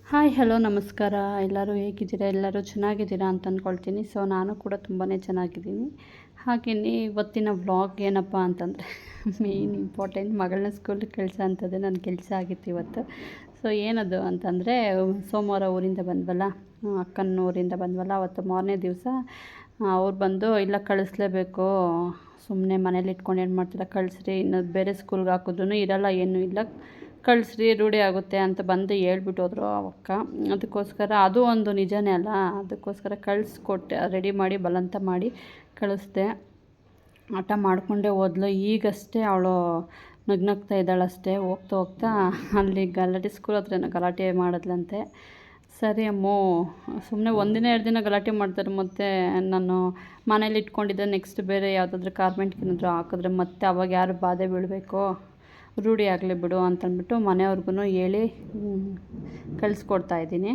Hi hello ನಮಸ್ಕಾರ. ಎಲ್ಲರೂ ಹೇಗಿದ್ದೀರಾ? ಎಲ್ಲರೂ ಚೆನ್ನಾಗಿದ್ದೀರಾ ಅಂತ ಅಂದ್ಕೊಳ್ತೀನಿ. ಸೊ ನಾನು ಕೂಡ ತುಂಬಾ ಚೆನ್ನಾಗಿದ್ದೀನಿ. ಹಾಗೆಯೇ ಇವತ್ತಿನ ವ್ಲಾಗ್ ಏನಪ್ಪ ಅಂತಂದರೆ ಮೇಯ್ನ್ ಇಂಪಾರ್ಟೆಂಟ್ ಮಗಳನ್ನ ಸ್ಕೂಲಿಗೆ ಕಳಿಸೋ ಅಂಥದ್ದೇ ನನ್ನ ಕೆಲಸ ಆಗಿತ್ತು ಇವತ್ತು. ಸೊ ಏನದು ಅಂತಂದರೆ ಸೋಮವಾರ ಊರಿಂದ ಬಂದ್ವಲ್ಲ, ಅಕ್ಕನ ಊರಿಂದ ಬಂದ್ವಲ್ಲ, ಅವತ್ತು ಮಾರನೇ ದಿವಸ ಅವ್ರು ಬಂದು ಇಲ್ಲ ಕಳಿಸ್ಲೇಬೇಕು, ಸುಮ್ಮನೆ ಮನೇಲಿ ಇಟ್ಕೊಂಡು ಏನು ಮಾಡ್ತೀರಾ, ಕಳಿಸ್ರಿ, ಇನ್ನು ಬೇರೆ ಸ್ಕೂಲ್ಗೆ ಹಾಕಿದ್ರೂ ಇರಲ್ಲ, ಏನೂ ಇಲ್ಲ, ಕಳಿಸ್ರಿ, ರೂಢಿ ಆಗುತ್ತೆ ಅಂತ ಬಂದು ಹೇಳ್ಬಿಟ್ಟು ಹೋದರು ಅವಕ್ಕ. ಅದಕ್ಕೋಸ್ಕರ ಅದು ಒಂದು ನಿಜವೇ ಅಲ್ಲ, ಅದಕ್ಕೋಸ್ಕರ ಕಳಿಸ್ಕೊಟ್ಟೆ, ರೆಡಿ ಮಾಡಿ ಬಲವಂತ ಮಾಡಿ ಕಳಿಸ್ದೆ. ಆಟ ಮಾಡಿಕೊಂಡೇ ಹೋದ್ಲು. ಈಗಷ್ಟೇ ಅವಳು ನಗ್ನಗ್ತಾ ಇದ್ದಾಳಷ್ಟೇ. ಹೋಗ್ತಾ ಹೋಗ್ತಾ ಅಲ್ಲಿ ಗಲಾಟೆ, ಸ್ಕೂಲ್ ಹತ್ರನೋ ಗಲಾಟೆ ಮಾಡಿದ್ಲಂತೆ. ಸರಿ ಅಮ್ಮೋ, ಸುಮ್ಮನೆ ಒಂದಿನ 2 ದಿನ ಗಲಾಟೆ ಮಾಡ್ತಾರೆ, ಮತ್ತು ನಾನು ಮನೇಲಿ ಇಟ್ಕೊಂಡಿದ್ದೆ, ನೆಕ್ಸ್ಟ್ ಬೇರೆ ಯಾವುದಾದ್ರೂ ಕಾರ್ಮೆಂಟ್ಗೆ ಏನಾದರೂ ಹಾಕಿದ್ರೆ ಮತ್ತೆ ಅವಾಗ ಯಾರು ಬಾಧೆ ಬೀಳಬೇಕು, ರೂಢಿ ಆಗಲಿ ಬಿಡು ಅಂತಂದ್ಬಿಟ್ಟು ಮನೆಯವ್ರಿಗೂ ಹೇಳಿ ಕಳಿಸ್ಕೊಡ್ತಾಯಿದ್ದೀನಿ.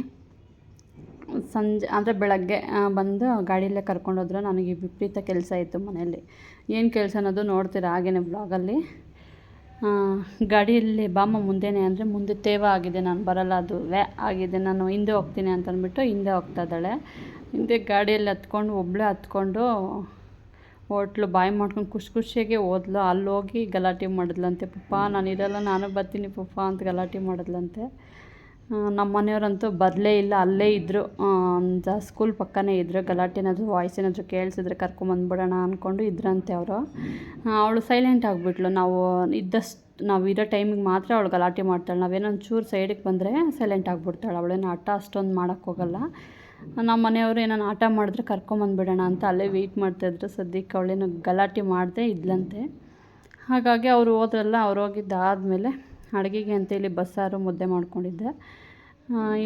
ಸಂಜೆ ಅಂದರೆ ಬೆಳಗ್ಗೆ ಬಂದು ಗಾಡಿಯಲ್ಲೇ ಕರ್ಕೊಂಡೋದ್ರು. ನನಗೆ ವಿಪರೀತ ಕೆಲಸ ಇತ್ತು ಮನೆಯಲ್ಲಿ. ಏನು ಕೆಲಸ ಅನ್ನೋದು ನೋಡ್ತೀರಾ ಹಾಗೇ ಬ್ಲಾಗಲ್ಲಿ. ಗಾಡಿಯಲ್ಲಿ ಬಾಮ್ಮ ಮುಂದೆನೇ ಅಂದರೆ ಮುಂದೆ ತೇವ ಆಗಿದೆ, ನಾನು ಬರಲ್ಲ, ಅದು ಆಗಿದೆ, ನಾನು ಹಿಂದೆ ಹೋಗ್ತೀನಿ ಅಂತಂದ್ಬಿಟ್ಟು ಹಿಂದೆ ಹೋಗ್ತಾ ಇದ್ದಾಳೆ. ಹಿಂದೆ ಗಾಡಿಯಲ್ಲಿ ಒಬ್ಬಳೇ ಹತ್ಕೊಂಡು ಹೋಟ್ಲು ಬಾಯಿ ಮಾಡ್ಕೊಂಡು ಖುಷಿಯಾಗೆ ಹೋದ್ಲು. ಅಲ್ಲೋಗಿ ಗಲಾಟೆ ಮಾಡಿದ್ಲಂತೆ. ಪಪ್ಪ ನಾನಿರಲ್ಲ, ನಾನು ಬರ್ತೀನಿ ಪಪ್ಪ ಅಂತ ಗಲಾಟೆ ಮಾಡಿದ್ಲಂತೆ. ನಮ್ಮ ಮನೆಯವ್ರಂತೂ ಬರಲೇ ಇಲ್ಲ, ಅಲ್ಲೇ ಇದ್ದರು, ಸ್ಕೂಲ್ ಪಕ್ಕನೇ ಇದ್ದರು. ಗಲಾಟೆ ಏನಾದರೂ ವಾಯ್ಸ್ ಏನಾದರೂ ಕೇಳಿಸಿದ್ರೆ ಕರ್ಕೊಂಬಂದ್ಬಿಡೋಣ ಅಂದ್ಕೊಂಡು ಇದ್ರಂತೆ ಅವರು. ಅವಳು ಸೈಲೆಂಟ್ ಆಗಿಬಿಟ್ಲು. ನಾವು ಇರೋ ಟೈಮಿಗೆ ಮಾತ್ರ ಅವಳು ಗಲಾಟೆ ಮಾಡ್ತಾಳೆ. ನಾವೇನೋ ಒಂಚೂರು ಸೈಡಿಗೆ ಬಂದರೆ ಸೈಲೆಂಟ್ ಆಗಿಬಿಡ್ತಾಳೆ. ಅವಳೇನು ಆಟ ಅಷ್ಟೊಂದು ಮಾಡೋಕ್ಕೋಗಲ್ಲ. ನಮ್ಮ ಮನೆಯವರು ಏನಾರು ಆಟ ಮಾಡಿದ್ರೆ ಕರ್ಕೊಂಬಂದ್ಬಿಡೋಣ ಅಂತ ಅಲ್ಲೇ ವೆಯ್ಟ್ ಮಾಡ್ತಾಯಿದ್ರು. ಸದ್ಯಕ್ಕೆ ಅವಳೇನು ಗಲಾಟೆ ಮಾಡದೆ ಇದ್ಲಂತೆ. ಹಾಗಾಗಿ ಅವರು ಹೋದ್ರಲ್ಲ, ಅವ್ರು ಹೋಗಿದ್ದಾದಮೇಲೆ ಅಡುಗೆಗೆ ಅಂತೇಳಿ ಬಸ್ಸಾರು ಮುದ್ದೆ ಮಾಡ್ಕೊಂಡಿದ್ದೆ.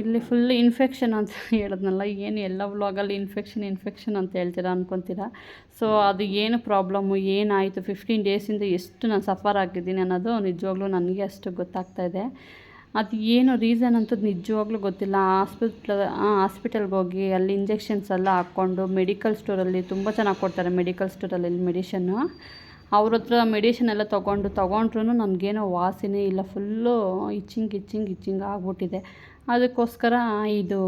ಇಲ್ಲಿ ಫುಲ್ ಇನ್ಫೆಕ್ಷನ್ ಅಂತ ಹೇಳಿದ್ನಲ್ಲ, ಏನು ಎಲ್ಲ ವ್ಲಾಗಲ್ಲಿ ಇನ್ಫೆಕ್ಷನ್ ಅಂತ ಹೇಳ್ತೀರಾ ಅಂದ್ಕೊತೀರಾ. ಸೊ ಅದು ಏನು ಪ್ರಾಬ್ಲಮ್ಮು, ಏನಾಯಿತು, 15 ಡೇಸಿಂದ ಎಷ್ಟು ನಾನು ಸಫರ್ ಆಗಿದ್ದೀನಿ ಅನ್ನೋದು ನಿಜವಾಗ್ಲೂ ನನಗೆ ಅಷ್ಟು ಗೊತ್ತಾಗ್ತಾಯಿದೆ. ಅದು ಏನು ರೀಸನ್ ಅಂತದ್ದು ನಿಜವಾಗ್ಲೂ ಗೊತ್ತಿಲ್ಲ. ಹಾಸ್ಪಿಟಲ್ಗೆ ಹೋಗಿ ಅಲ್ಲಿ ಇಂಜೆಕ್ಷನ್ಸ್ ಎಲ್ಲ ಹಾಕ್ಕೊಂಡು ಮೆಡಿಕಲ್ ಸ್ಟೋರಲ್ಲಿ ತುಂಬ ಚೆನ್ನಾಗಿ ಕೊಡ್ತಾರೆ. ಮೆಡಿಕಲ್ ಸ್ಟೋರಲ್ಲಿ ಮೆಡಿಷನ್ನು ಅವ್ರ ಹತ್ರ ಮೆಡಿಷನ್ ಎಲ್ಲ ತೊಗೊಂಡ್ರೂ ನನಗೇನೋ ವಾಸಿನೇ ಇಲ್ಲ. ಫುಲ್ಲು ಇಚ್ಚಿಂಗ್ ಆಗ್ಬಿಟ್ಟಿದೆ. ಅದಕ್ಕೋಸ್ಕರ ಇದು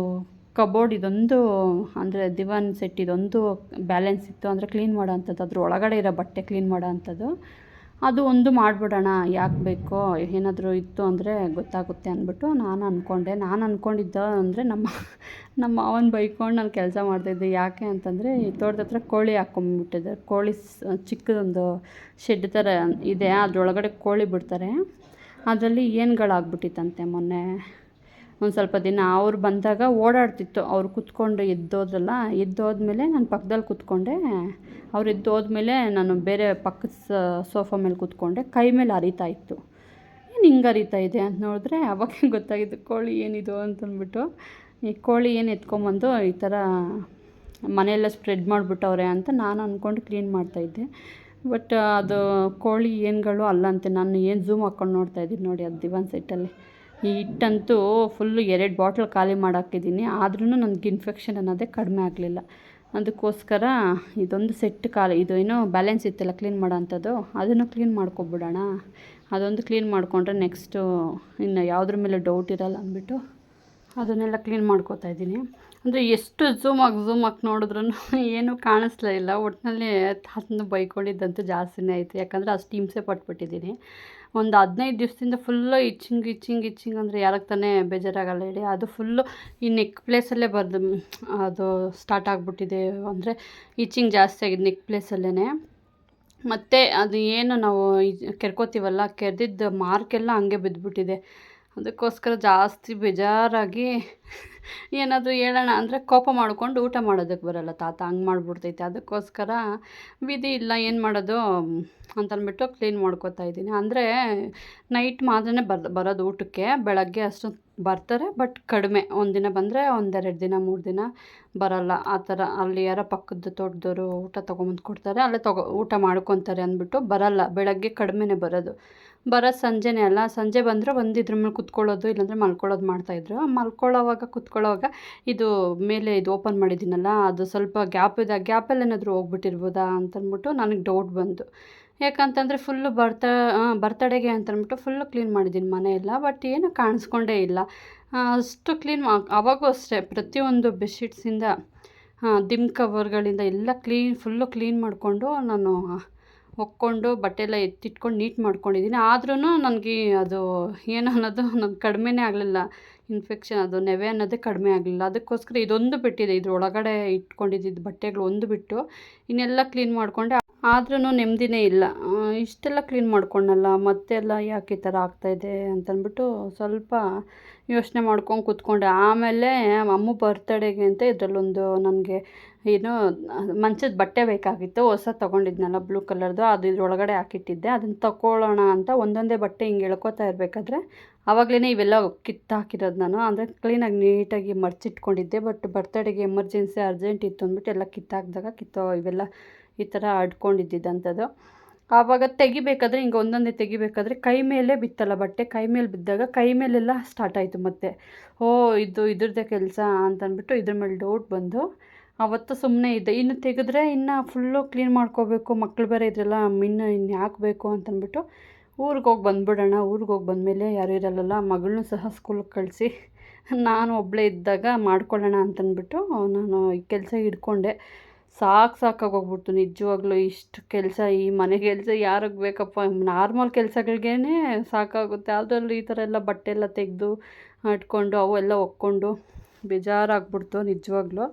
ಕಬೋರ್ಡ್ ಇದೊಂದು ಅಂದರೆ ದಿವಾನ್ ಸೆಟ್ ಇದೊಂದು ಬ್ಯಾಲೆನ್ಸ್ ಇತ್ತು, ಅಂದರೆ ಕ್ಲೀನ್ ಮಾಡೋ ಅಂಥದ್ದು, ಅದ್ರ ಒಳಗಡೆ ಇರೋ ಬಟ್ಟೆ ಕ್ಲೀನ್ ಮಾಡೋ ಅಂಥದ್ದು, ಅದು ಒಂದು ಮಾಡಿಬಿಡೋಣ, ಯಾಕೆ ಬೇಕೋ, ಏನಾದರೂ ಇತ್ತು ಅಂದರೆ ಗೊತ್ತಾಗುತ್ತೆ ಅಂದ್ಬಿಟ್ಟು ನಾನು ಅಂದ್ಕೊಂಡಿದ್ದ ಅಂದರೆ ನಮ್ಮ ಮಾವನ ಬೈಕೊಂಡು ನಾನು ಕೆಲಸ ಮಾಡ್ತಾಯಿದ್ದೆ. ಯಾಕೆ ಅಂತಂದರೆ ಈ ತೋಟದ ಹತ್ರ ಕೋಳಿ ಹಾಕ್ಕೊಂಬಿಟ್ಟಿದ್ದೆ. ಕೋಳಿ ಚಿಕ್ಕದೊಂದು ಶೆಡ್ ಥರ ಇದೆ, ಅದರೊಳಗಡೆ ಕೋಳಿ ಬಿಡ್ತಾರೆ. ಅದರಲ್ಲಿ ಏನುಗಳಾಗ್ಬಿಟ್ಟಿತ್ತಂತೆ ಮೊನ್ನೆ ಒಂದು ಸ್ವಲ್ಪ ದಿನ. ಅವ್ರು ಬಂದಾಗ ಓಡಾಡ್ತಿತ್ತು. ಅವ್ರು ಕೂತ್ಕೊಂಡು ಎದ್ದೋದ್ರಲ್ಲ, ಎದ್ದೋದ್ಮೇಲೆ ನಾನು ಪಕ್ಕದಲ್ಲಿ ಕೂತ್ಕೊಂಡೆ. ಅವ್ರು ಎದ್ದೋದ್ಮೇಲೆ ನಾನು ಬೇರೆ ಪಕ್ಕದ ಸೋಫಾ ಮೇಲೆ ಕೂತ್ಕೊಂಡೆ. ಕೈ ಮೇಲೆ ಹರಿತಾ ಇತ್ತು. ಏನು ಹಿಂಗೆ ಹರಿತಾ ಇದೆ ಅಂತ ನೋಡಿದ್ರೆ ಅವಾಗ ಗೊತ್ತಾಗಿದ್ದು ಕೋಳಿ ಏನಿದು ಅಂತಂದ್ಬಿಟ್ಟು. ಈ ಕೋಳಿ ಏನು ಎತ್ಕೊಂಬಂದು ಈ ಥರ ಮನೆಯೆಲ್ಲ ಸ್ಪ್ರೆಡ್ ಮಾಡಿಬಿಟ್ಟವ್ರೆ ಅಂತ ನಾನು ಅಂದ್ಕೊಂಡು ಕ್ಲೀನ್ ಮಾಡ್ತಾಯಿದ್ದೆ. ಬಟ್ ಅದು ಕೋಳಿ ಏನುಗಳು ಅಲ್ಲಂತೆ. ನಾನು ಏನು ಝೂಮ್ ಹಾಕ್ಕೊಂಡು ನೋಡ್ತಾಯಿದ್ದೀನಿ ನೋಡಿ, ಅದು ದಿವಾನ್ ಸೆಟ್ಟಲ್ಲಿ. ಈ ಹಿಟ್ಟಂತೂ ಫುಲ್ಲು 2 ಬಾಟ್ಲ್ ಖಾಲಿ ಮಾಡಾಕಿದ್ದೀನಿ, ಆದ್ರೂ ನನಗೆ ಇನ್ಫೆಕ್ಷನ್ ಅನ್ನೋದೇ ಕಡಿಮೆ ಆಗಲಿಲ್ಲ. ಅದಕ್ಕೋಸ್ಕರ ಇದೊಂದು ಸೆಟ್ ಇದು ಏನೋ ಬ್ಯಾಲೆನ್ಸ್ ಇತ್ತಲ್ಲ ಕ್ಲೀನ್ ಮಾಡೋ ಅಂಥದ್ದು, ಅದನ್ನು ಕ್ಲೀನ್ ಮಾಡ್ಕೊಬಿಡೋಣ. ಅದೊಂದು ಕ್ಲೀನ್ ಮಾಡಿಕೊಂಡ್ರೆ ನೆಕ್ಸ್ಟು ಇನ್ನು ಯಾವುದ್ರ ಮೇಲೆ ಡೌಟ್ ಇರಲ್ಲ ಅಂದ್ಬಿಟ್ಟು ಅದನ್ನೆಲ್ಲ ಕ್ಲೀನ್ ಮಾಡ್ಕೋತಾ ಇದ್ದೀನಿ. ಅಂದರೆ ಎಷ್ಟು ಝೂಮ್ ಹಾಕಿ ನೋಡಿದ್ರೂ ಏನೂ ಕಾಣಿಸ್ಲೇ ಇಲ್ಲ. ಒಟ್ಟಿನಲ್ಲಿ ಅದನ್ನು ಬೈಕೊಂಡಿದ್ದಂತೂ ಜಾಸ್ತಿನೇ ಆಯಿತು. ಯಾಕಂದರೆ ಅಷ್ಟು ಹಿಂಸೆ ಪಟ್ಬಿಟ್ಟಿದ್ದೀನಿ. ಒಂದು 15 ದಿವಸದಿಂದ ಫುಲ್ಲು ಇಚ್ಚಿಂಗ್ ಅಂದರೆ ಯಾರಿಗೆ ತಾನೇ ಬೇಜಾರಾಗಲ್ಲ ಹೇಳಿ. ಅದು ಫುಲ್ಲು ಈ ನೆಕ್ ಪ್ಲೇಸಲ್ಲೇ ಅದು ಸ್ಟಾರ್ಟ್ ಆಗಿಬಿಟ್ಟಿದೆ. ಅಂದರೆ ಇಚ್ಚಿಂಗ್ ಜಾಸ್ತಿ ಆಗಿದೆ ನೆಕ್ ಪ್ಲೇಸಲ್ಲೇ. ಮತ್ತು ಅದು ಏನು ನಾವು ಕೆರ್ಕೋತೀವಲ್ಲ, ಕೆರೆದಿದ್ದ ಮಾರ್ಕೆಲ್ಲ ಹಂಗೆ ಬಿದ್ದುಬಿಟ್ಟಿದೆ. ಅದಕ್ಕೋಸ್ಕರ ಜಾಸ್ತಿ ಬೇಜಾರಾಗಿ ಏನಾದರೂ ಹೇಳೋಣ ಅಂದರೆ ಕೋಪ ಮಾಡಿಕೊಂಡು ಊಟ ಮಾಡೋದಕ್ಕೆ ಬರೋಲ್ಲ ತಾತ, ಹಂಗೆ ಮಾಡಿಬಿಡ್ತೈತೆ. ಅದಕ್ಕೋಸ್ಕರ ವಿಧಿ ಇಲ್ಲ, ಏನು ಮಾಡೋದು ಅಂತಂದ್ಬಿಟ್ಟು ಕ್ಲೀನ್ ಮಾಡ್ಕೋತಾ ಇದ್ದೀನಿ. ಅಂದರೆ ನೈಟ್ ಮಾತ್ರನೇ ಬರೋದು ಊಟಕ್ಕೆ. ಬೆಳಗ್ಗೆ ಅಷ್ಟೊಂದು ಬರ್ತಾರೆ, ಬಟ್ ಕಡಿಮೆ. ಒಂದಿನ ಬಂದರೆ 1-2 ದಿನ 3 ದಿನ ಬರೋಲ್ಲ. ಆ ಥರ ಅಲ್ಲಿ ಯಾರೋ ಪಕ್ಕದ ತೋಟದವರು ಊಟ ತೊಗೊಂಬಂದು ಕೊಡ್ತಾರೆ, ಅಲ್ಲೇ ಊಟ ಮಾಡ್ಕೊತಾರೆ ಅಂದ್ಬಿಟ್ಟು ಬರೋಲ್ಲ. ಬೆಳಗ್ಗೆ ಕಡಿಮೆನೇ ಬರೋದು ಸಂಜೆನೇ ಅಲ್ಲ. ಸಂಜೆ ಬಂದರೆ ಇದ್ರ ಮೇಲೆ ಕುತ್ಕೊಳ್ಳೋದು, ಇಲ್ಲಾಂದರೆ ಮಲ್ಕೊಳ್ಳೋದು ಮಾಡ್ತಾಯಿದ್ರು. ಕುತ್ಕೊಳ್ಳೋವಾಗ ಇದು ಮೇಲೆ ಇದು ಓಪನ್ ಮಾಡಿದ್ದೀನಲ್ಲ, ಅದು ಸ್ವಲ್ಪ ಗ್ಯಾಪಲ್ಲಿ ಏನಾದರೂ ಹೋಗ್ಬಿಟ್ಟಿರ್ಬೋದಾ ಅಂತಂದ್ಬಿಟ್ಟು ನನಗೆ ಡೌಟ್ ಬಂತು. ಯಾಕಂತಂದರೆ ಫುಲ್ಲು ಬರ್ತಡೆಗೆ ಅಂತಂದ್ಬಿಟ್ಟು ಫುಲ್ಲು ಕ್ಲೀನ್ ಮಾಡಿದ್ದೀನಿ ಮನೆಯೆಲ್ಲ. ಬಟ್ ಏನು ಕಾಣಿಸ್ಕೊಂಡೇ ಇಲ್ಲ. ಅಷ್ಟು ಕ್ಲೀನ್ ಅವಾಗೂ ಅಷ್ಟೇ ಪ್ರತಿಯೊಂದು ಬೆಡ್ಶೀಟ್ಸಿಂದ ದಿಮ್ ಕವರ್ಗಳಿಂದ ಎಲ್ಲ ಫುಲ್ಲು ಕ್ಲೀನ್ ಮಾಡಿಕೊಂಡು ನಾನು ಒಕ್ಕೊಂಡು ಬಟ್ಟೆ ಎಲ್ಲ ಎತ್ತಿಟ್ಕೊಂಡು ನೀಟ್ ಮಾಡ್ಕೊಂಡಿದ್ದೀನಿ. ಆದ್ರೂ ನನಗೆ ಅದು ಏನು ಅನ್ನೋದು ನನಗೆ ಕಡಿಮೆನೇ ಆಗಲಿಲ್ಲ. ಇನ್ಫೆಕ್ಷನ್ ಅದು ನೆವೆ ಅನ್ನೋದೇ ಕಡಿಮೆ ಆಗಲಿಲ್ಲ. ಅದಕ್ಕೋಸ್ಕರ ಇದೊಂದು ಬಿಟ್ಟಿದೆ, ಇದ್ರ ಒಳಗಡೆ ಇಟ್ಕೊಂಡಿದ್ದು ಬಟ್ಟೆಗಳು ಒಂದು ಬಿಟ್ಟು ಇನ್ನೆಲ್ಲ ಕ್ಲೀನ್ ಮಾಡಿಕೊಂಡೆ. ಆದ್ರೂ ನೆಮ್ಮದಿನೇ ಇಲ್ಲ. ಇಷ್ಟೆಲ್ಲ ಕ್ಲೀನ್ ಮಾಡ್ಕೊಂಡಲ್ಲ ಮತ್ತೆಲ್ಲ ಯಾಕೆ ಈ ಥರ ಆಗ್ತಾಯಿದೆ ಅಂತಂದ್ಬಿಟ್ಟು ಸ್ವಲ್ಪ ಯೋಚನೆ ಮಾಡ್ಕೊಂಡು ಕೂತ್ಕೊಂಡೆ. ಆಮೇಲೆ ಅಮ್ಮ ಬರ್ತಡೆಗೆ ಅಂತ ಇದರಲ್ಲೊಂದು ನನಗೆ ಏನು ಮಂಚದ ಬಟ್ಟೆ ಬೇಕಾಗಿತ್ತು. ಹೊಸ ತೊಗೊಂಡಿದ್ನಲ್ಲ ಬ್ಲೂ ಕಲರ್ದು, ಅದು ಇದ್ರೊಳಗಡೆ ಹಾಕಿಟ್ಟಿದ್ದೆ. ಅದನ್ನು ತಗೊಳ್ಳೋಣ ಅಂತ ಒಂದೊಂದೇ ಬಟ್ಟೆ ಹಿಂಗೆ ಎಳ್ಕೊತಾ ಇರಬೇಕಾದ್ರೆ ಆವಾಗಲೇ ಇವೆಲ್ಲ ಕಿತ್ತಾಕಿರೋದು ನಾನು. ಅಂದರೆ ಕ್ಲೀನಾಗಿ ನೀಟಾಗಿ ಮಡಚಿಟ್ಕೊಂಡಿದ್ದೆ. ಬಟ್ ಬರ್ತಡೆಗೆ ಎಮರ್ಜೆನ್ಸಿ ಅರ್ಜೆಂಟ್ ಇತ್ತು ಅಂದ್ಬಿಟ್ಟು ಎಲ್ಲ ಕಿತ್ತಾಕಿದಾಗ ಇವೆಲ್ಲ ಈ ಥರ ಅಡ್ಕೊಂಡಿದ್ದಂಥದ್ದು. ಆವಾಗ ತೆಗಿಬೇಕಾದ್ರೆ ಹಿಂಗೆ ಒಂದೊಂದೇ ತೆಗಿಬೇಕಾದ್ರೆ ಕೈ ಮೇಲೆ ಬಿತ್ತಲ್ಲ ಬಟ್ಟೆ, ಕೈ ಮೇಲೆ ಬಿದ್ದಾಗ ಕೈ ಮೇಲೆಲ್ಲ ಸ್ಟಾರ್ಟ್ ಆಯಿತು ಮತ್ತೆ. ಇದ್ರದ್ದೇ ಕೆಲಸ ಅಂತಂದ್ಬಿಟ್ಟು ಇದ್ರ ಮೇಲೆ ಡೌಟ್ ಬಂದು ಅವತ್ತು ಸುಮ್ಮನೆ ಇದ್ದೆ. ಇನ್ನು ತೆಗೆದ್ರೆ ಇನ್ನು ಫುಲ್ಲು ಕ್ಲೀನ್ ಮಾಡ್ಕೋಬೇಕು, ಮಕ್ಕಳು ಬೇರೆ ಇದ್ರೆಲ್ಲ ಇನ್ನು ಹಾಕಬೇಕು ಅಂತಂದ್ಬಿಟ್ಟು ಊರಿಗೆ ಹೋಗಿ ಬಂದುಬಿಡೋಣ. ಊರಿಗೆ ಹೋಗಿ ಬಂದಮೇಲೆ ಯಾರೂ ಇರಲ್ಲ, ಮಗಳನ್ನೂ ಸಹ ಸ್ಕೂಲಿಗೆ ಕಳಿಸಿ ನಾನು ಒಬ್ಬಳೇ ಇದ್ದಾಗ ಮಾಡ್ಕೊಳ್ಳೋಣ ಅಂತಂದ್ಬಿಟ್ಟು ನಾನು ಈ ಕೆಲಸ ಹಿಡ್ಕೊಂಡೆ. ಸಾಕಾಗೋಗ್ಬಿಡ್ತು ನಿಜವಾಗ್ಲೂ. ಇಷ್ಟು ಕೆಲಸ, ಈ ಮನೆ ಕೆಲಸ ಯಾರಿಗೆ ಬೇಕಪ್ಪ? ನಾರ್ಮಲ್ ಕೆಲಸಗಳ್ಗೇ ಸಾಕಾಗುತ್ತೆ. ಅದರಲ್ಲೂ ಈ ಥರ ಎಲ್ಲ ಬಟ್ಟೆ ಎಲ್ಲ ತೆಗೆದು ಇಟ್ಕೊಂಡು ಅವೆಲ್ಲ ಒಕ್ಕೊಂಡು ಬೇಜಾರಾಗ್ಬಿಡ್ತು ನಿಜವಾಗ್ಲೂ.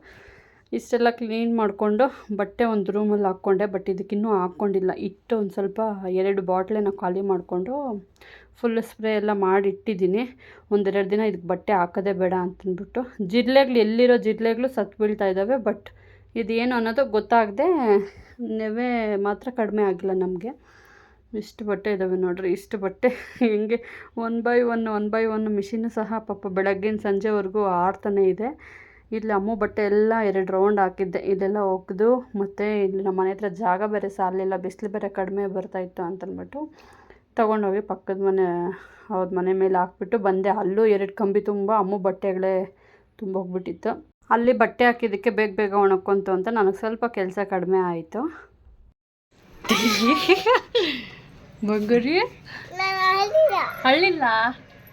ಇಷ್ಟೆಲ್ಲ ಕ್ಲೀನ್ ಮಾಡಿಕೊಂಡು ಬಟ್ಟೆ ಒಂದು ರೂಮಲ್ಲಿ ಹಾಕ್ಕೊಂಡೆ. ಬಟ್ ಇದಕ್ಕಿನ್ನೂ ಹಾಕ್ಕೊಂಡಿಲ್ಲ. ಒಂದು ಸ್ವಲ್ಪ 2 ಬಾಟ್ಲೇನ ಖಾಲಿ ಮಾಡಿಕೊಂಡು ಫುಲ್ ಸ್ಪ್ರೇ ಎಲ್ಲ ಮಾಡಿಟ್ಟಿದ್ದೀನಿ. 1-2 ದಿನ ಇದಕ್ಕೆ ಬಟ್ಟೆ ಹಾಕೋದೇ ಬೇಡ ಅಂತಂದ್ಬಿಟ್ಟು. ಎಲ್ಲಿರೋ ಜಿರಳೆಗಳು ಸತ್ತು ಬೀಳ್ತಾ ಇದ್ದಾವೆ. ಬಟ್ ಇದೇನು ಅನ್ನೋದು ಗೊತ್ತಾಗದೆ ನೆವೆ ಮಾತ್ರ ಕಡಿಮೆ ಆಗಿಲ್ಲ ನಮಗೆ. ಇಷ್ಟು ಬಟ್ಟೆ ಇದ್ದಾವೆ ನೋಡ್ರಿ. ಇಷ್ಟು ಬಟ್ಟೆ ಹಿಂಗೆ 1 ಬೈ 1 ಮಿಷಿನ್ನು ಸಹ ಪಾಪ ಬೆಳಗ್ಗಿನ ಸಂಜೆವರೆಗೂ ಆಡ್ತಾನೆ ಇದೆ. ಇಲ್ಲಿ ಅಮ್ಮ ಬಟ್ಟೆ ಎಲ್ಲ 2 ರೌಂಡ್ ಹಾಕಿದ್ದೆ. ಇದೆಲ್ಲ ಒಗೆದು ಮತ್ತು ಇಲ್ಲಿ ನಮ್ಮ ಮನೆ ಹತ್ರ ಜಾಗ ಬೇರೆ ಸಾಲಿಲ್ಲ, ಬಿಸಿಲು ಬೇರೆ ಕಡಿಮೆ ಬರ್ತಾಯಿತ್ತು ಅಂತಂದ್ಬಿಟ್ಟು ತೊಗೊಂಡೋಗಿ ಪಕ್ಕದ ಅವ್ರ ಮನೆ ಮೇಲೆ ಹಾಕ್ಬಿಟ್ಟು ಬಂದೆ. ಅಲ್ಲೂ 2 ಕಂಬಿ ತುಂಬ ಅಮ್ಮ ಬಟ್ಟೆಗಳೇ ತುಂಬೋಗ್ಬಿಟ್ಟಿತ್ತು. ಅಲ್ಲಿ ಬಟ್ಟೆ ಹಾಕಿದ್ದಕ್ಕೆ ಬೇಗ ಒಣಕ್ಕೊಂತು ಅಂತ ನನಗೆ ಸ್ವಲ್ಪ ಕೆಲಸ ಕಡಿಮೆ ಆಯಿತು. ಬಂಗಾರಿ ಅಳ್ಳಿಲ್ಲ?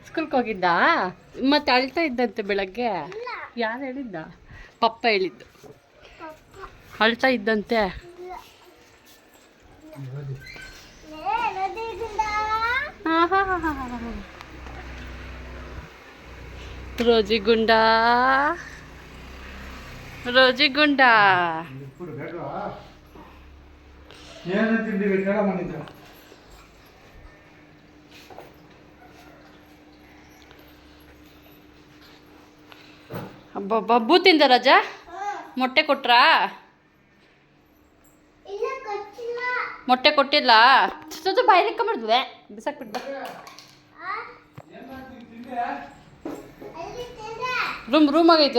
ಸ್ಕೂಲ್ಗೆ ಹೋಗಿದ್ದ? ಮತ್ತೆ ಅಳ್ತಾ ಇದ್ದಂತೆ ಬೆಳಗ್ಗೆ? ಯಾರು ಹೇಳಿದ್ದ? ಪಪ್ಪ ಹೇಳಿದ್ದು. ಅಳ್ತಾ ಇದ್ದಂತೆ. ರೋಜಿಗುಂಡ ಅಬ್ಬಬ್ಬ ಬೂತಿಂದ ರಾಜಾ ಮೊಟ್ಟೆ ಕೊಟ್ರಾ? ಮೊಟ್ಟೆ ಕೊಟ್ಟಿಲ್ಲ. ಬಾಯಿಲಿಕ್ಕ ಮಾಡಿದ್ವೆ ಬಿಸಾಕ್ಬಿಟ್ಟು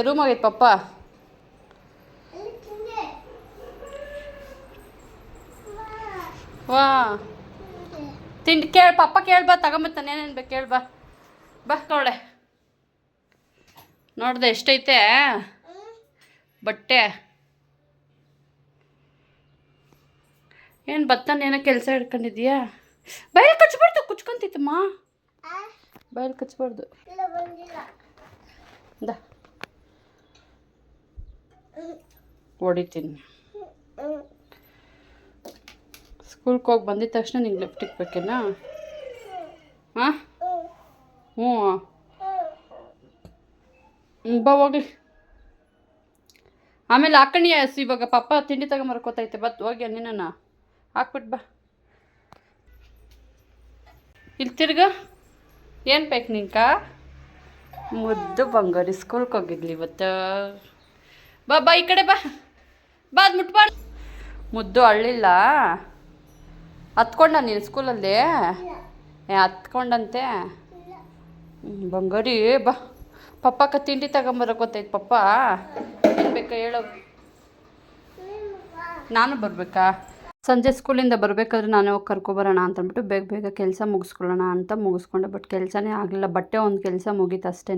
ರೂಮಾಗೈತೆ ಪಪ್ಪ. ವಾ ತಿಂಡಿ ಪಪ್ಪ ಕೇಳ್ಬಾ, ತಗೊಂಬತ್ತಾನೆ ಏನೇನು ಬೇಕು ಕೇಳ್ಬಾ. ಬಾ ತೊಳೆ. ನೋಡ್ದೆ ಎಷ್ಟೈತೆ ಬಟ್ಟೆ? ಏನು ಏನೋ ಕೆಲಸ ಹಿಡ್ಕೊಂಡಿದ್ಯಾ? ಬಯಲು ಕಚ್ಬಾರ್ದು, ಕುಚ್ಕೊಂತಿತ್ತಮ್ಮ. ಬಯಲು ಕಚ್ಬಾರ್ದು. ಹೊಡಿತೀನಿ. ಸ್ಕೂಲ್ಗೆ ಹೋಗಿ ಬಂದಿದ ತಕ್ಷಣ ನಿಂಗೆ ಲಿಫ್ಟಿಗೆ ಬೇಕೇನಾ? ಹಾಂ ಹ್ಞೂ ಬಾ ಹೋಗ್ಲಿ. ಆಮೇಲೆ ಹಾಕಣಿಯ ಇವಾಗ ಪಪ್ಪ ತಿಂಡಿ ತಗೊಂಬರ್ಕೋತೈತೆ. ಹೋಗಿ ನಿನ್ನ ಹಾಕ್ಬಿಟ್ಟು ಬಾ. ಇಲ್ಲಿ ತಿರ್ಗ ಏನು ಬೇಕು ನಿಂಕ? ಮುದ್ದು ಬಂಗಾರಿ ಸ್ಕೂಲ್ಗೆ ಹೋಗಿದ್ಲಿ ಇವತ್ತು. ಬಾ ಈ ಕಡೆ ಬಾ. ಅದು ಮುಟ್ಬಾರ್ದು. ಮುದ್ದು ಅಳ್ಳಿಲ್ಲ? ಹತ್ಕೊಂಡ ನೀನು ಸ್ಕೂಲಲ್ಲಿ? ಹತ್ಕೊಂಡಂತೆ ಬಂಗಾರಿ. ಬಾ ಪಪ್ಪಕ್ಕ ತಿಂಡಿ ತಗೊಂಬರಕೋತೈತೆ. ಪಪ್ಪ ಏನು ಬೇಕಾ ಹೇಳೋ? ನಾನು ಬರಬೇಕಾ? ಸಂಜೆ ಸ್ಕೂಲಿಂದ ಬರಬೇಕಾದ್ರೆ ನಾನೇ ಹೋಗಿ ಕರ್ಕೊಬರೋಣ ಅಂತಂದ್ಬಿಟ್ಟು ಬೇಗ ಬೇಗ ಕೆಲಸ ಮುಗಿಸ್ಕೊಳ್ಳೋಣ ಅಂತ ಮುಗಿಸ್ಕೊಂಡೆ. ಬಟ್ ಕೆಲಸನೇ ಆಗಲಿಲ್ಲ. ಬಟ್ಟೆ ಒಂದು ಕೆಲಸ ಮುಗೀತು ಅಷ್ಟೇ.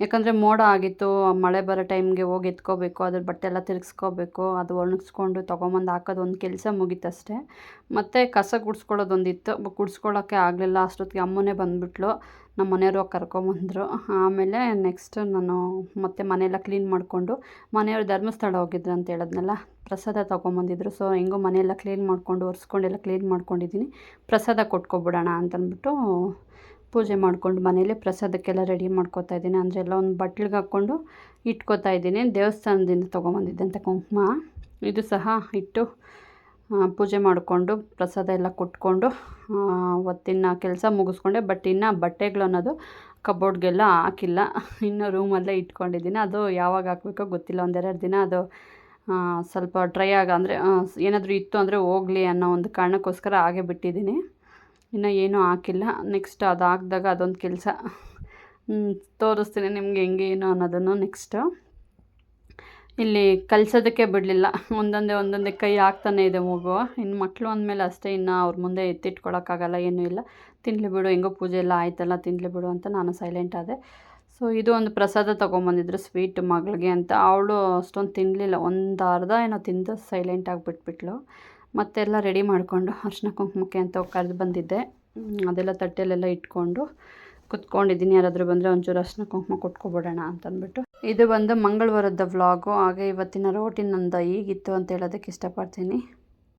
ಯಾಕಂದರೆ ಮೋಡ ಆಗಿತ್ತು, ಮಳೆ ಬರೋ ಟೈಮ್ಗೆ ಹೋಗಿ ಎತ್ಕೋಬೇಕು, ಅದ್ರ ಬಟ್ಟೆ ಎಲ್ಲ ತಿರುಗಿಸ್ಕೋಬೇಕು, ಅದು ಒಣಗಿಸ್ಕೊಂಡು ತೊಗೊಂಬಂದು ಹಾಕೋದು ಒಂದು ಕೆಲಸ ಮುಗೀತು ಅಷ್ಟೇ. ಮತ್ತು ಕಸ ಗುಡಿಸ್ಕೊಳ್ಳೋದೊಂದಿತ್ತು, ಗುಡಿಸ್ಕೊಳ್ಳೋಕ್ಕೆ ಆಗಲಿಲ್ಲ. ಅಷ್ಟೊತ್ತಿಗೆ ಅಮ್ಮನೇ ಬಂದುಬಿಟ್ಲು, ನಮ್ಮ ಮನೆಯವರು ಕರ್ಕೊಂಬಂದರು. ಆಮೇಲೆ ನೆಕ್ಸ್ಟ್ ನಾನು ಮತ್ತೆ ಮನೆಯೆಲ್ಲ ಕ್ಲೀನ್ ಮಾಡಿಕೊಂಡು, ಮನೆಯವರು ಧರ್ಮಸ್ಥಳ ಹೋಗಿದ್ರು ಅಂತ ಹೇಳಿದ್ನಲ್ಲ, ಪ್ರಸಾದ ತೊಗೊಂಬಂದಿದ್ರು. ಸೊ ಹೆಂಗೋ ಮನೆಯೆಲ್ಲ ಕ್ಲೀನ್ ಮಾಡಿಕೊಂಡು ಒರೆಸ್ಕೊಂಡೆಲ್ಲ ಕ್ಲೀನ್ ಮಾಡ್ಕೊಂಡಿದ್ದೀನಿ. ಪ್ರಸಾದ ಕೊಟ್ಕೊಬಿಡೋಣ ಅಂತಂದ್ಬಿಟ್ಟು ಪೂಜೆ ಮಾಡಿಕೊಂಡು ಮನೇಲಿ ಪ್ರಸಾದಕ್ಕೆಲ್ಲ ರೆಡಿ ಮಾಡ್ಕೊತಾ ಇದ್ದೀನಿ. ಅಂದರೆ ಎಲ್ಲ ಒಂದು ಬಟ್ಲಿಗೆ ಹಾಕ್ಕೊಂಡು ಇಟ್ಕೋತಾ ಇದ್ದೀನಿ. ದೇವಸ್ಥಾನದಿಂದ ತೊಗೊಂಬಂದಿದ್ದಂಥ ಕುಂಕುಮ ಇದು ಸಹ ಇಟ್ಟು ಪೂಜೆ ಮಾಡಿಕೊಂಡು ಪ್ರಸಾದ ಎಲ್ಲ ಕೊಟ್ಕೊಂಡು ಅವತ್ತಿನ ಕೆಲಸ ಮುಗಿಸ್ಕೊಂಡೆ. ಬಟ್ ಇನ್ನು ಬಟ್ಟೆಗಳು ಅನ್ನೋದು ಕಬೋರ್ಡ್ಗೆಲ್ಲ ಹಾಕಿಲ್ಲ, ಇನ್ನೂ ರೂಮಲ್ಲೇ ಇಟ್ಕೊಂಡಿದ್ದೀನಿ. ಅದು ಯಾವಾಗ ಹಾಕಬೇಕೋ ಗೊತ್ತಿಲ್ಲ. ಒಂದೆರಡು ದಿನ ಅದು ಸ್ವಲ್ಪ ಡ್ರೈ ಅಂದರೆ ಏನಾದರೂ ಇತ್ತು ಅಂದರೆ ಹೋಗಲಿ ಅನ್ನೋ ಒಂದು ಕಾರಣಕ್ಕೋಸ್ಕರ ಹಾಗೆ ಬಿಟ್ಟಿದ್ದೀನಿ. ಇನ್ನು ಏನೂ ಹಾಕಿಲ್ಲ. ನೆಕ್ಸ್ಟ್ ಅದು ಹಾಕಿದಾಗ ಅದೊಂದು ಕೆಲಸ ತೋರಿಸ್ತೀನಿ ನಿಮಗೆ ಹೆಂಗೆ ಏನು ಅನ್ನೋದನ್ನು. ನೆಕ್ಸ್ಟು ಇಲ್ಲಿ ಕಲಿಸೋದಕ್ಕೆ ಬಿಡಲಿಲ್ಲ, ಒಂದೊಂದೇ ಕೈ ಹಾಕ್ತಾನೆ ಇದೆ ಮಗು. ಇನ್ನು ಮಕ್ಕಳು ಅಂದಮೇಲೆ ಅಷ್ಟೇ, ಇನ್ನು ಅವ್ರ ಮುಂದೆ ಎತ್ತಿಟ್ಕೊಳಕ್ಕಾಗಲ್ಲ, ಏನೂ ಇಲ್ಲ. ತಿನ್ನಲಿ ಬಿಡು, ಹೆಂಗೋ ಪೂಜೆ ಎಲ್ಲ ಆಯ್ತಲ್ಲ, ತಿನ್ನಲಿ ಬಿಡು ಅಂತ ನಾನು ಸೈಲೆಂಟ್ ಆದೆ. ಸೊ ಇದು ಒಂದು ಪ್ರಸಾದ ತೊಗೊಂಬಂದಿದ್ರು ಸ್ವೀಟ್ ಮಗಳಿಗೆ ಅಂತ. ಅವಳು ಅಷ್ಟೊಂದು ತಿನ್ನಲಿಲ್ಲ, ಒಂದು ಅರ್ಧ ಏನೋ ತಿಂದು ಸೈಲೆಂಟಾಗಿ ಬಿಟ್ಬಿಟ್ಲು. ಮತ್ತೆಲ್ಲ ರೆಡಿ ಮಾಡಿಕೊಂಡು ಅರ್ಶಿನ ಕುಂಕುಮಕ್ಕೆ ಅಂತ ಕರೆದು ಬಂದಿದ್ದೆ. ಅದೆಲ್ಲ ತಟ್ಟೆಲೆಲ್ಲ ಇಟ್ಕೊಂಡು ಕುತ್ಕೊಂಡಿದ್ದೀನಿ. ಯಾರಾದರೂ ಬಂದರೆ ಒಂಚೂರು ಅರ್ಶಿನ ಕುಂಕುಮ ಕೊಟ್ಕೊಬಿಡೋಣ ಅಂತಂದ್ಬಿಟ್ಟು. ಇದು ಬಂದು ಮಂಗಳವಾರದ ವ್ಲಾಗು. ಹಾಗೆ ಇವತ್ತಿನ ರೋಟಿನ್ ನಂದು ಹೀಗಿತ್ತು ಅಂತ ಹೇಳೋದಕ್ಕೆ ಇಷ್ಟಪಡ್ತೀನಿ.